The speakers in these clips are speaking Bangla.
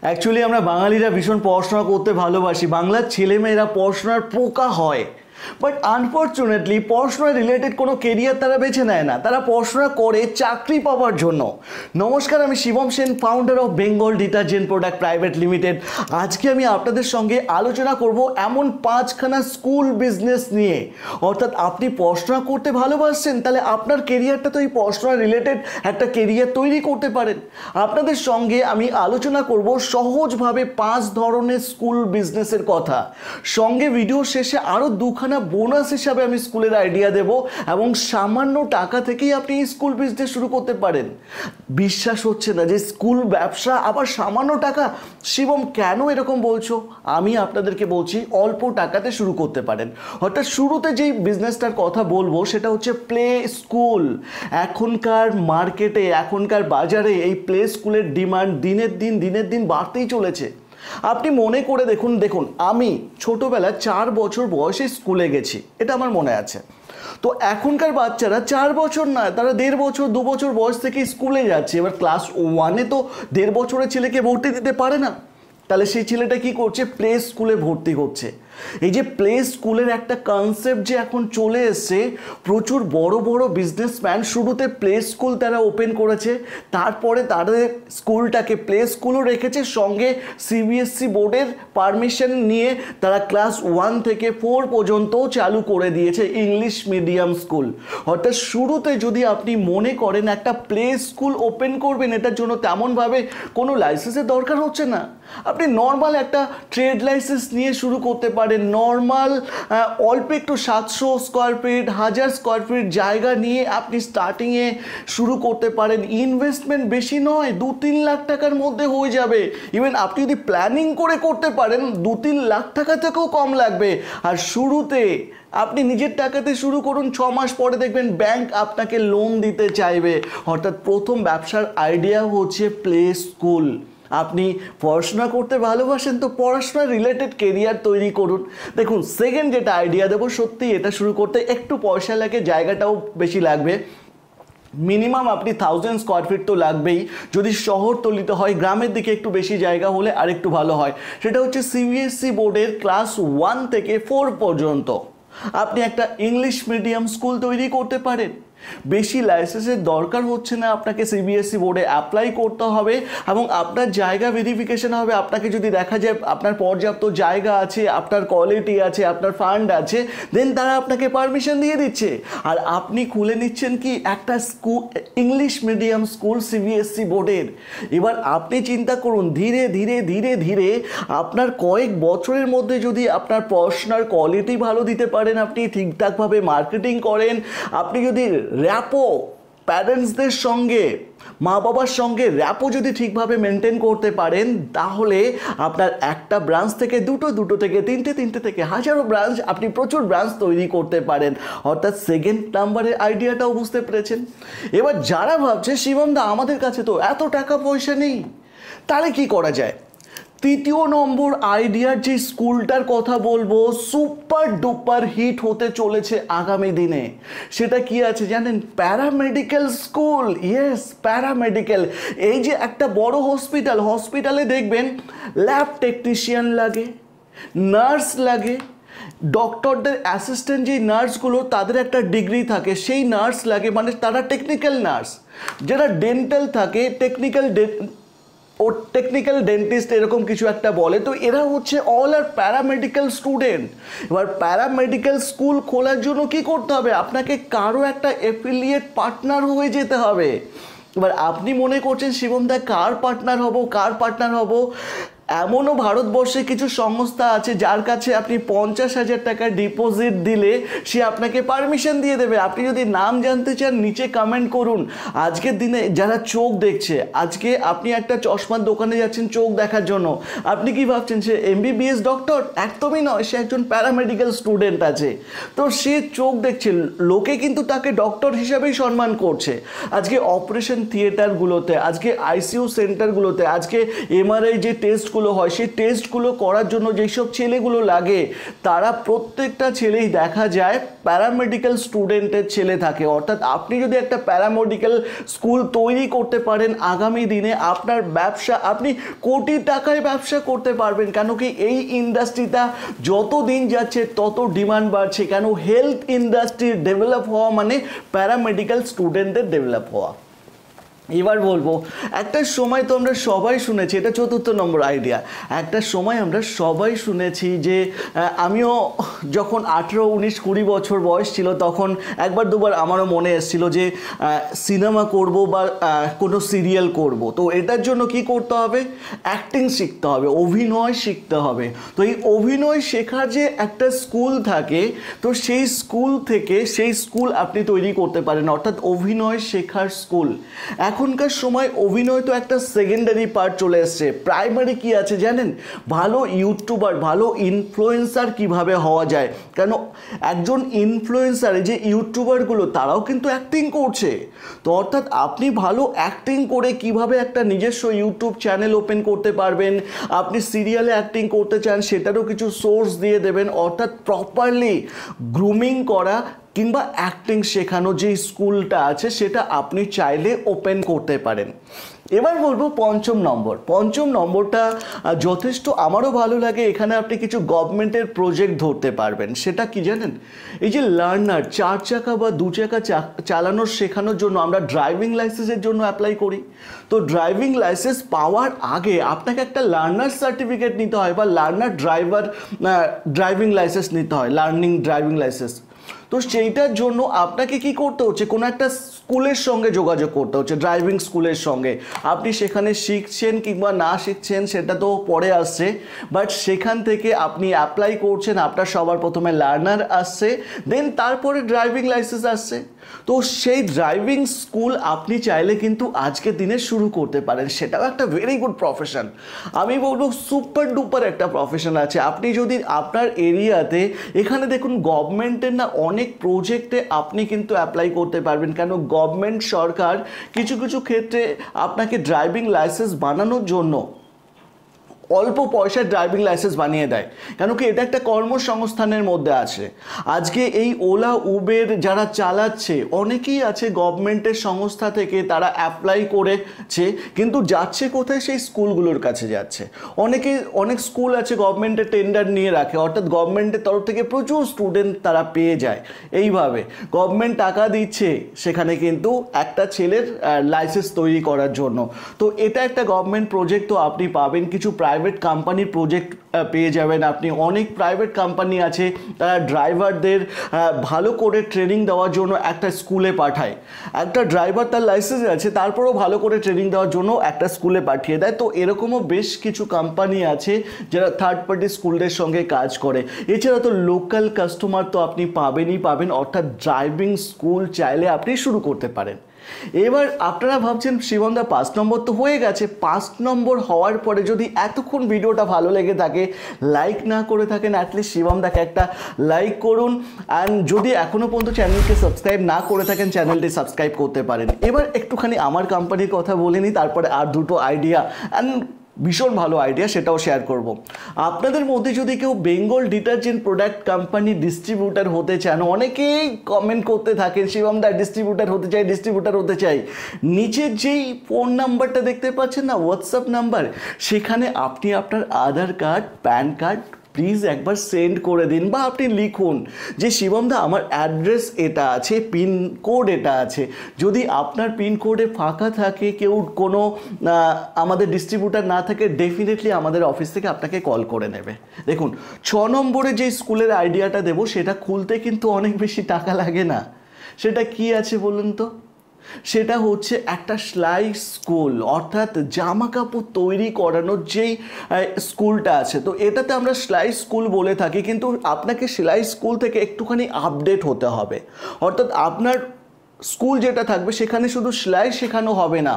অ্যাকচুয়ালি আমরা বাঙালিরা ভীষণ পড়াশোনা করতে ভালোবাসি। বাংলার ছেলেমেয়েরা পড়াশোনার পোকা হয়, বাট আনফর্চুনেটলি পড়াশোনা রিলেটেড কোনো কেরিয়ার তারা বেছে নেয় না, তারা পড়াশোনা করে চাকরি পাওয়ার জন্য। নমস্কার, আমি Shivam Sen, founder of Bengal detergent product private limited. আজকে আমি আপনাদের সঙ্গে আলোচনা করব এমন 5খানা স্কুল বিজনেস নিয়ে। অর্থাৎ আপনি পড়াশোনা করতে ভালোবাসছেন, তাহলে আপনার কেরিয়ারটা তো এই পড়াশোনা রিলেটেড একটা কেরিয়ার তৈরি করতে পারেন। আপনাদের সঙ্গে আমি আলোচনা করব সহজভাবে 5 ধরনের স্কুল বিজনেসের কথা। সঙ্গে ভিডিও শেষে আরও 2খানা বোনাস হিসাবে আমি স্কুলের আইডিয়া দেব, এবং সামান্য টাকা থেকেই আপনি স্কুল বিজনেস শুরু করতে পারেন। বিশ্বাস হচ্ছে না যে স্কুল ব্যবসা আবার সামান্য টাকা? শিবম কেন এরকম বলছো? আমি আপনাদেরকে বলছি অল্প টাকাতে শুরু করতে পারেন। অর্থাৎ শুরুতে যেই বিজনেসটার কথা বলবো সেটা হচ্ছে প্লে স্কুল। এখনকার মার্কেটে, এখনকার বাজারে এই প্লে স্কুলের ডিমান্ড দিনের দিন বাড়তেই চলেছে। আপনি মনে করে দেখুন আমি ছোটোবেলায় 4 বছর বয়সে স্কুলে গেছি, এটা আমার মনে আছে। তো এখনকার বাচ্চারা 4 বছর না, তারা 1.5 বছর 2 বছর বয়স থেকে স্কুলে যাচ্ছে। এবার ক্লাস 1-এ তো 1.5 বছরের ছেলেকে ভর্তি দিতে পারে না, তাহলে সেই ছেলেটা কি করছে? প্লে স্কুলে ভর্তি হচ্ছে। এই যে প্লে স্কুলের একটা কনসেপ্ট যে এখন চলে এসছে, প্রচুর বড় বড় বিজনেসম্যান শুরুতে প্লে স্কুল তারা ওপেন করেছে, তারপরে তাদের স্কুলটাকে প্লে স্কুলও রেখেছে, সঙ্গে সিবিএসসি বোর্ডের পারমিশন নিয়ে তারা ক্লাস 1 থেকে 4 পর্যন্ত চালু করে দিয়েছে ইংলিশ মিডিয়াম স্কুল। অর্থাৎ শুরুতে যদি আপনি মনে করেন একটা প্লে স্কুল ওপেন করবেন, এটার জন্য তেমনভাবে কোনো লাইসেন্সের দরকার হচ্ছে না। আপনি নর্মাল একটা ট্রেড লাইসেন্স নিয়ে শুরু করতে পারেন। নর্মাল অল্প একটু 700 স্কোয়ার ফিট, 1000 স্কোয়ার ফিট জায়গা নিয়ে আপনি স্টার্টিংয়ে শুরু করতে পারেন। ইনভেস্টমেন্ট বেশি নয়, 2-3 লাখ টাকার মধ্যে হয়ে যাবে। ইভেন আপনি যদি প্ল্যানিং করে করতে পারেন 2-3 লাখ টাকা থেকেও কম লাগবে। আর শুরুতে আপনি নিজের টাকাতে শুরু করুন, 6 মাস পরে দেখবেন ব্যাংক আপনাকে লোন দিতে চাইবে। অর্থাৎ প্রথম ব্যবসার আইডিয়া হচ্ছে প্লে স্কুল। আপনি পড়াশোনা করতে ভালোবাসেন, তো পড়াশোনা রিলেটেড কেরিয়ার তৈরি করুন। দেখুন, সেকেন্ড যেটা আইডিয়া দেবো, সত্যি এটা শুরু করতে একটু পয়সা লাগে, জায়গাটাও বেশি লাগবে। মিনিমাম আপনি 1000 স্কোয়ার ফিট তো লাগবেই। যদি শহরতলিতে হয়, গ্রামের দিকে একটু বেশি জায়গা হলে আরেকটু ভালো হয়। সেটা হচ্ছে সিবিএসসি বোর্ডের ক্লাস 1 থেকে 4 পর্যন্ত আপনি একটা ইংলিশ মিডিয়াম স্কুল তৈরি করতে পারেন। বেশি লাইসেন্সের দরকার হচ্ছে না, আপনাকে সিবিএসসি বোর্ডে অ্যাপ্লাই করতে হবে এবং আপনার জায়গা ভেরিফিকেশন হবে। আপনাকে যদি দেখা যায় আপনার পর্যাপ্ত জায়গা আছে, আপনার কোয়ালিটি আছে, আপনার ফান্ড আছে, দেন তারা আপনাকে পারমিশন দিয়ে দিচ্ছে। আর আপনি খুলে নিচ্ছেন কি একটা school, English medium school CBSE বোর্ডের। এবার আপনি চিন্তা করুন, ধীরে ধীরে আপনার কয়েক বছরের মধ্যে যদি আপনার পড়াশোনার কোয়ালিটি ভালো দিতে পারেন, আপনি ঠিকঠাকভাবে মার্কেটিং করেন, আপনি যদি র্যাপো প্যারেন্টসদের সঙ্গে, মা বাবার সঙ্গে র্যাপো যদি ঠিকভাবে মেনটেন করতে পারেন, তাহলে আপনার একটা ব্রাঞ্চ থেকে দুটো থেকে তিনটে থেকে হাজারো ব্রাঞ্চ, আপনি প্রচুর ব্রাঞ্চ তৈরি করতে পারেন। অর্থাৎ সেকেন্ড নাম্বারের আইডিয়াটাও বুঝতে পেরেছেন। এবার যারা ভাবছে শিবম দা আমাদের কাছে তো এত টাকা পয়সা নেই, তাহলে কি করা যায়? তৃতীয় নম্বর আইডিয়ার যে স্কুলটার কথা বলবো, সুপার ডুপার হিট হতে চলেছে আগামী দিনে। সেটা কি আছে জানেন? Paramedical school. Yes, paramedical. এই যে একটা বড় হসপিটালে দেখবেন ল্যাব টেকনিশিয়ান লাগে, নার্স লাগে, ডক্টরদের অ্যাসিস্ট্যান্ট যে নার্সগুলো, তাদের একটা ডিগ্রি থাকে, সেই নার্স লাগে, মানে তারা টেকনিক্যাল নার্স। যারা ডেন্টাল থাকে, টেকনিক্যাল ডেন্টিস্ট এরকম কিছু একটা বলে। তো এরা হচ্ছে অল আর প্যারামেডিক্যাল স্টুডেন্ট। এবার প্যারামেডিক্যাল স্কুল খোলার জন্য কি করতে হবে? আপনাকে কারো একটা অ্যাফিলিয়েট পার্টনার হয়ে যেতে হবে। এবার আপনি মনে করছেন শিবম দা কার পার্টনার হব? এমনও ভারতবর্ষে কিছু সংস্থা আছে যার কাছে আপনি 50,000 টাকা ডিপোজিট দিলে সে আপনাকে পারমিশন দিয়ে দেবে। আপনি যদি নাম জানতে চান নিচে কমেন্ট করুন। আজকের দিনে যারা চোখ দেখছে, আজকে আপনি একটা চশমার দোকানে যাচ্ছেন চোখ দেখার জন্য, আপনি কি ভাবছেন সে এমবিবিএস ডক্টর? একদমই নয়, সে একজন প্যারামেডিক্যাল স্টুডেন্ট আছে। তো সে চোখ দেখছে, লোকে কিন্তু তাকে ডক্টর হিসাবেই সম্মান করছে। আজকে অপারেশন থিয়েটারগুলোতে, আজকে আইসিইউ সেন্টারগুলোতে, আজকে এমআরআই যে টেস্টগুলো টেস্টগুলো হয়, সেই টেস্টগুলো করার জন্য যেসব ছেলেগুলো লাগে তারা প্রত্যেকটা ছেলেই দেখা যায় প্যারামেডিক্যাল স্টুডেন্টের ছেলে থাকে। অর্থাৎ আপনি যদি একটা প্যারামেডিক্যাল স্কুল তৈরি করতে পারেন, আগামী দিনে আপনার ব্যবসা, আপনি কোটি টাকায় ব্যবসা করতে পারবেন। কেন কি এই ইন্ডাস্ট্রিটা যত দিন যাচ্ছে তত ডিমান্ড বাড়ছে। কেন হেলথ ইন্ডাস্ট্রির ডেভেলপ হওয়া মানে প্যারামেডিক্যাল স্টুডেন্টদের ডেভেলপ হওয়া। এবার বলবো, একটা সময় তো আমরা সবাই শুনেছি, এটা 4র্থ নম্বর আইডিয়া, একটা সময় আমরা সবাই শুনেছি যে আমিও যখন 18, 19, 20 বছর বয়স ছিল তখন একবার দুবার আমারও মনে এসেছিল যে সিনেমা করব বা কোনো সিরিয়াল করব। তো এটার জন্য কি করতে হবে? অ্যাক্টিং শিখতে হবে, অভিনয় শিখতে হবে। তো এই অভিনয় শেখার যে একটা স্কুল থাকে, তো সেই স্কুল থেকে সেই স্কুল আপনি তৈরি করতে পারেন, অর্থাৎ অভিনয় শেখার স্কুল। এখনকার সময় অভিনয় তো একটা সেকেন্ডারি পার্ট চলে এসছে, প্রাইমারি কি আছে জানেন? ভালো ইউটিউবার, ভালো ইনফ্লুয়েন্সার কিভাবে হওয়া যায়। কেন একজন ইনফ্লুয়েন্সার, যে ইউটিউবারগুলো তারাও কিন্তু অ্যাক্টিং করছে। তো অর্থাৎ আপনি ভালো অ্যাক্টিং করে কিভাবে একটা নিজস্ব ইউটিউব চ্যানেল ওপেন করতে পারবেন, আপনি সিরিয়ালে অ্যাক্টিং করতে চান সেটারও কিছু সোর্স দিয়ে দেবেন। অর্থাৎ প্রপারলি গ্রুমিং করা কিংবা অ্যাক্টিং শেখানো যে স্কুলটা আছে সেটা আপনি চাইলে ওপেন করতে পারেন। এবার বলবো 5ম নম্বর। 5ম নম্বরটা যথেষ্ট আমারও ভালো লাগে। এখানে আপনি কিছু গভর্নমেন্টের প্রজেক্ট ধরতে পারবেন। সেটা কি জানেন? এই যে লার্নার, 4 চাকা বা 2 চাকা চালানোর শেখানোর জন্য আমরা ড্রাইভিং লাইসেন্সের জন্য অ্যাপ্লাই করি। তো ড্রাইভিং লাইসেন্স পাওয়ার আগে আপনাকে একটা লার্নার সার্টিফিকেট নিতে হয় বা লার্নার ড্রাইভিং লাইসেন্স নিতে হয়, লার্নিং ড্রাইভিং লাইসেন্স। তো সেইটার জন্য আপনাকে কি করতে হচ্ছে? কোনো একটা স্কুলের সঙ্গে যোগাযোগ করতে হচ্ছে, ড্রাইভিং স্কুলের সঙ্গে। আপনি সেখানে শিখছেন কিংবা না শিখছেন সেটা তো পরে আসছে, বাট সেখান থেকে আপনি অ্যাপ্লাই করছেন, আপনার সবার প্রথমে লার্নার আসছে, দেন তারপরে ড্রাইভিং লাইসেন্স আসছে। তো সেই ড্রাইভিং স্কুল আপনি চাইলে কিন্তু আজকের দিনে শুরু করতে পারেন। সেটাও একটা ভেরি গুড প্রফেশন, আমি বলবো সুপার ডুপার একটা প্রফেশন আছে। আপনি যদি আপনার এরিয়াতে, এখানে দেখুন গভর্নমেন্টের না অনেক প্রজেক্টে আপনি কিন্তু অ্যাপ্লাই করতে পারবেন। কেন গভর্নমেন্ট, সরকার কিছু কিছু ক্ষেত্রে আপনাকে ড্রাইভিং লাইসেন্স বানানোর জন্য অল্প পয়সায় ড্রাইভিং লাইসেন্স বানিয়ে দেয়। কেন কি এটা একটা কর্মসংস্থানের মধ্যে আছে। আজকে এই ওলা উবের যারা চালাচ্ছে অনেকেই আছে গভর্নমেন্টের সংস্থা থেকে, তারা অ্যাপ্লাই করেছে, কিন্তু যাচ্ছে কোথায়? সেই স্কুলগুলোর কাছে যাচ্ছে। অনেক স্কুল আছে গভর্নমেন্টের টেন্ডার নিয়ে রাখে, অর্থাৎ গভর্নমেন্টের তরফ থেকে প্রচুর স্টুডেন্ট তারা পেয়ে যায়। এইভাবে গভর্নমেন্ট টাকা দিচ্ছে সেখানে কিন্তু একটা ছেলের লাইসেন্স তৈরি করার জন্য। তো এটা একটা গভর্নমেন্ট প্রজেক্ট, তো আপনি পাবেন। কিছু প্রাইভেট কোম্পানির প্রজেক্ট পেয়ে যাবেন আপনি। অনেক প্রাইভেট কোম্পানি আছে তারা ড্রাইভারদের ভালো করে ট্রেনিং দেওয়ার জন্য একটা স্কুলে পাঠায়। একটা ড্রাইভার তার লাইসেন্স আছে, তারপরেও ভালো করে ট্রেনিং দেওয়ার জন্য একটা স্কুলে পাঠিয়ে দেয়। তো এরকমও বেশ কিছু কোম্পানি আছে যারা থার্ড পার্টি স্কুলদের সঙ্গে কাজ করে। এছাড়া তো লোকাল কাস্টমার তো আপনি পাবেন, অর্থাৎ ড্রাইভিং স্কুল চাইলে আপনি শুরু করতে পারেন। এবার আপনারা ভাবছেন শিবমদা 5 নম্বর তো হয়ে গেছে, 5 নম্বর হওয়ার পরে যদি এতক্ষণ ভিডিওটা ভালো লেগে থাকে, লাইক না করে থাকেন, অ্যাটলিস্ট শিবমদাকে একটা লাইক করুন। অ্যান্ড যদি এখনও পর্যন্ত চ্যানেলকে সাবস্ক্রাইব না করে থাকেন, চ্যানেলটি সাবস্ক্রাইব করতে পারেন। এবার একটুখানি আমার কোম্পানির কথা বলে নিই, তারপরে আর দুটো আইডিয়া, অ্যান্ড ভীষণ ভালো আইডিয়া, সেটাও শেয়ার করব। আপনাদের মধ্যে যদি কেউ Bengal detergent product company distributor হতে চান, অনেকেই কমেন্ট করতে থাকেন শিবমদা ডিস্ট্রিবিউটার হতে চাই। নিচের যেই ফোন নাম্বারটা দেখতে পাচ্ছেন না, হোয়াটসঅ্যাপ নাম্বার, সেখানে আপনি আপনার আধার কার্ড, প্যান কার্ড প্লিজ একবার সেন্ড করে দিন, বা আপনি লিখুন যে শিবমদা আমার অ্যাড্রেস এটা আছে, পিনকোড এটা আছে। যদি আপনার পিনকোডে ফাঁকা থাকে, কেউ কোনো আমাদের ডিস্ট্রিবিউটার না থাকে, ডেফিনেটলি আমাদের অফিস থেকে আপনাকে কল করে নেবে। দেখুন 6 নম্বরে যে স্কুলের আইডিয়াটা দেবো, সেটা খুলতে কিন্তু অনেক বেশি টাকা লাগে না। সেটা কি আছে বলুন তো? সেটা হচ্ছে একটা সেলাই স্কুল, অর্থাৎ জামা কাপড় তৈরি করানোর যেই স্কুলটা আছে। তো এটাতে আমরা সেলাই স্কুল বলে থাকি, কিন্তু আপনাকে সেলাই স্কুল থেকে একটুখানি আপডেট হতে হবে। অর্থাৎ আপনার স্কুল যেটা থাকবে সেখানে শুধু সেলাই শেখানো হবে না,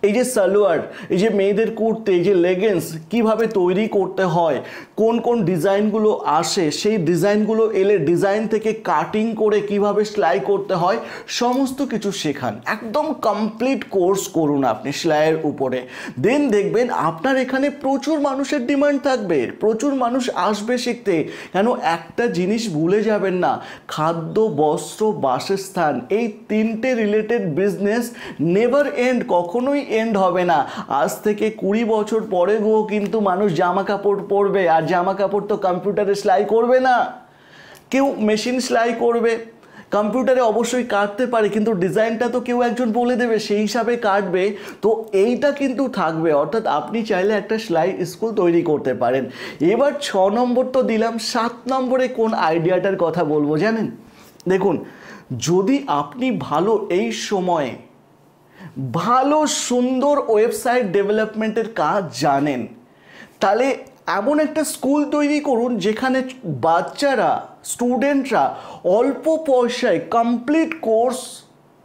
এই যে সালোয়ার, এই যে মেয়েদের কুর্তি, এই যে লেগিংস কিভাবে তৈরি করতে হয়, কোন কোন ডিজাইনগুলো আসে, সেই ডিজাইনগুলো এলে ডিজাইন থেকে কাটিং করে কিভাবে সেলাই করতে হয়, সমস্ত কিছু শেখান। একদম কমপ্লিট কোর্স করুন আপনি সেলাইয়ের উপরে। দেন দেখবেন আপনার এখানে প্রচুর মানুষের ডিমান্ড থাকবে, প্রচুর মানুষ আসবে শিখতে। কেন, একটা জিনিস ভুলে যাবেন না, খাদ্য, বস্ত্র, বাসস্থান, এই তিনটে রিলেটেড বিজনেস নেভার এন্ড, কখনোই এন্ড হবে না। আজ থেকে 20 বছর পরে গো কিন্তু মানুষ জামা কাপড় পরবে, আর জামা কাপড় তো কম্পিউটারে সেলাই করবে না, কেউ মেশিন সেলাই করবে। কম্পিউটারে অবশ্যই কাটতে পারে, কিন্তু ডিজাইনটা তো কেউ একজন বলে দেবে, সেই হিসাবে কাটবে। তো এইটা কিন্তু থাকবে, অর্থাৎ আপনি চাইলে একটা সেলাই স্কুল তৈরি করতে পারেন। এবার 6 নম্বর তো দিলাম, 7 নম্বরে কোন আইডিয়াটার কথা বলবো জানেন? দেখুন, যদি আপনি ভালো এই সময়ে ভালো সুন্দর ওয়েবসাইট ডেভেলপমেন্টের কাজ জানেন, তাহলে এমন একটা স্কুল তৈরি করুন যেখানে বাচ্চারা, স্টুডেন্টরা অল্প পয়সায় কমপ্লিট কোর্স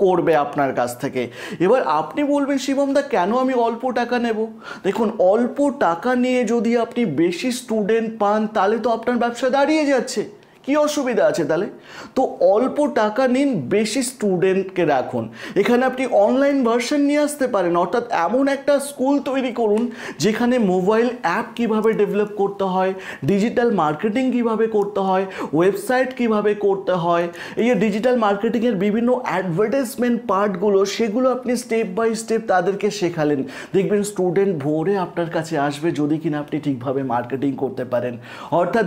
করবে আপনার কাছ থেকে। এবার আপনি বলবেন, শিবমদা কেন আমি অল্প টাকা নেব? দেখুন, অল্প টাকা নিয়ে যদি আপনি বেশি স্টুডেন্ট পান তাহলে তো আপনার ব্যবসা দাঁড়িয়ে যাচ্ছে। কি অসুবিধা আছে তাহলে? তো অল্প টাকা নিন, বেশি স্টুডেন্টকে রাখুন। এখানে আপনি অনলাইন ভার্সন নিয়ে আসতে পারেন, অর্থাৎ এমন একটা স্কুল তৈরি করুন যেখানে মোবাইল অ্যাপ কিভাবে ডেভেলপ করতে হয়, ডিজিটাল মার্কেটিং কিভাবে করতে হয়, ওয়েবসাইট কিভাবে করতে হয়, এই যে ডিজিটাল মার্কেটিংয়ের বিভিন্ন অ্যাডভার্টাইজমেন্ট পার্টগুলো, সেগুলো আপনি স্টেপ বাই স্টেপ তাদেরকে শেখালেন। দেখবেন স্টুডেন্ট ভোরে আপনার কাছে আসবে যদি কিনা আপনি ঠিকভাবে মার্কেটিং করতে পারেন। অর্থাৎ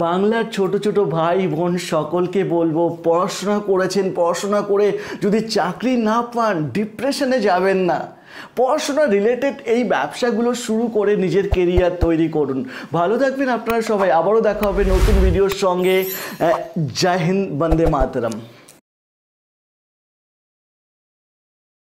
বাংলার ছোট ছোট ভাই বোন সকলকে বলবো, পড়াশোনা করেছেন, পড়াশোনা করে যদি চাকরি না পান ডিপ্রেশনে যাবেন না। পড়াশোনা রিলেটেড এই ব্যবসাগুলো শুরু করে নিজের কেরিয়ার তৈরি করুন। ভালো থাকবেন আপনারা সবাই, আবারও দেখা হবে নতুন ভিডিওর সঙ্গে। জয় হিন্দ, বন্দে মাতরম।